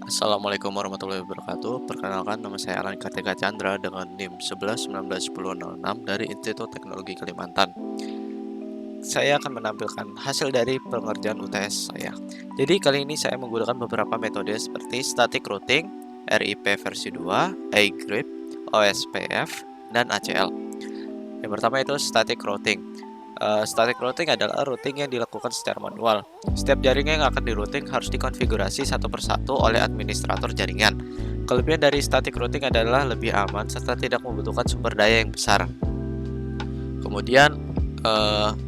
Assalamualaikum warahmatullahi wabarakatuh. Perkenalkan, nama saya Alan Kartika Chandra dengan NIM 11191006 dari Institut Teknologi Kalimantan. Saya akan menampilkan hasil dari pengerjaan UTS saya. Jadi kali ini saya menggunakan beberapa metode seperti static routing, RIP versi 2, iGrip, OSPF, dan ACL. Yang pertama itu static routing. Static routing adalah routing yang dilakukan secara manual. Setiap jaringan yang akan di-routing harus dikonfigurasi satu persatu oleh administrator jaringan. Kelebihan dari static routing adalah lebih aman serta tidak membutuhkan sumber daya yang besar. Kemudian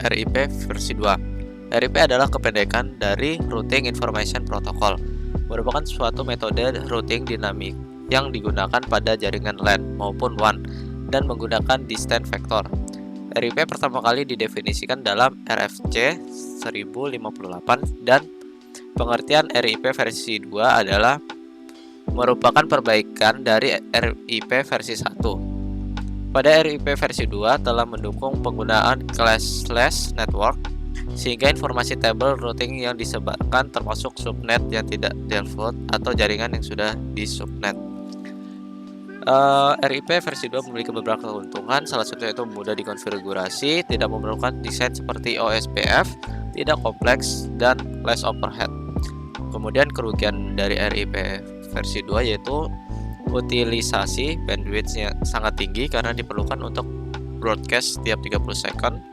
RIP versi 2. RIP adalah kependekan dari Routing Information Protocol, merupakan suatu metode routing dinamik yang digunakan pada jaringan LAN maupun WAN dan menggunakan distance vector. RIP pertama kali didefinisikan dalam RFC 1058 dan pengertian RIP versi 2 adalah merupakan perbaikan dari RIP versi 1. Pada RIP versi 2 telah mendukung penggunaan classless network sehingga informasi tabel routing yang disebarkan termasuk subnet yang tidak default atau jaringan yang sudah di subnet. RIP versi 2 memiliki beberapa keuntungan, salah satunya itu mudah dikonfigurasi, tidak memerlukan desain seperti OSPF, tidak kompleks, dan less overhead. Kemudian kerugian dari RIP versi 2 yaitu utilisasi bandwidth-nya sangat tinggi karena diperlukan untuk broadcast setiap 30 second,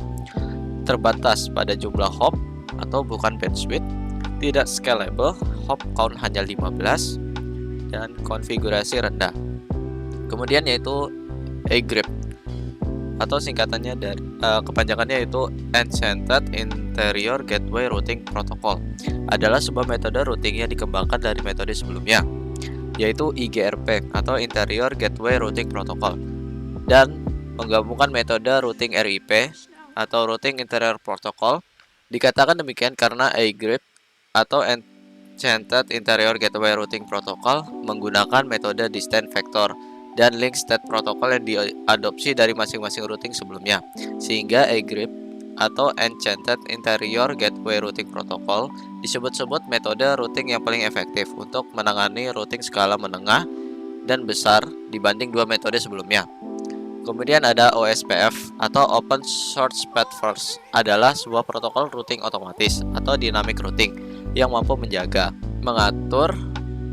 terbatas pada jumlah hop atau bukan bandwidth, tidak scalable, hop count hanya 15, dan konfigurasi rendah. Kemudian yaitu iGrip atau singkatannya dari kepanjangannya yaitu Enchanted Interior Gateway Routing Protocol, adalah sebuah metode routing yang dikembangkan dari metode sebelumnya yaitu IGRP atau Interior Gateway Routing Protocol dan menggabungkan metode routing RIP atau Routing Interior Protocol. Dikatakan demikian karena iGrip atau Enchanted Interior Gateway Routing Protocol menggunakan metode distance vector dan link state protokol yang diadopsi dari masing-masing routing sebelumnya, sehingga iGrip atau Enchanted Interior Gateway Routing Protocol disebut-sebut metode routing yang paling efektif untuk menangani routing skala menengah dan besar dibanding dua metode sebelumnya. Kemudian ada OSPF atau Open Source Path First, adalah sebuah protokol routing otomatis atau dynamic routing yang mampu menjaga, mengatur,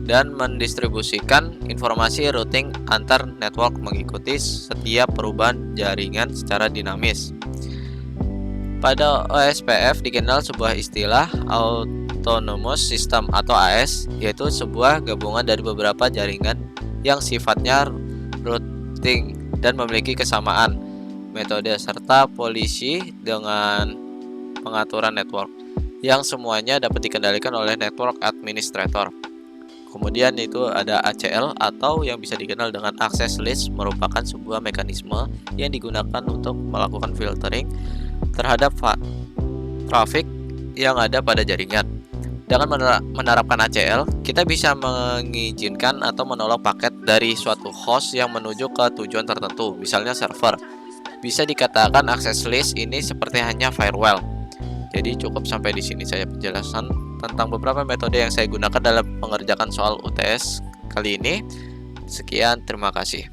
dan mendistribusikan informasi routing antar network mengikuti setiap perubahan jaringan secara dinamis. Pada OSPF dikenal sebuah istilah Autonomous System atau AS, yaitu sebuah gabungan dari beberapa jaringan yang sifatnya routing dan memiliki kesamaan metode serta polisi dengan pengaturan network yang semuanya dapat dikendalikan oleh network administrator. Kemudian itu ada ACL atau yang bisa dikenal dengan access list, merupakan sebuah mekanisme yang digunakan untuk melakukan filtering terhadap traffic yang ada pada jaringan. Dengan menerapkan ACL, kita bisa mengizinkan atau menolak paket dari suatu host yang menuju ke tujuan tertentu, misalnya server. Bisa dikatakan access list ini seperti hanya firewall. Jadi cukup sampai di sini saya penjelasan tentang beberapa metode yang saya gunakan dalam mengerjakan soal UTS kali ini. Sekian, terima kasih.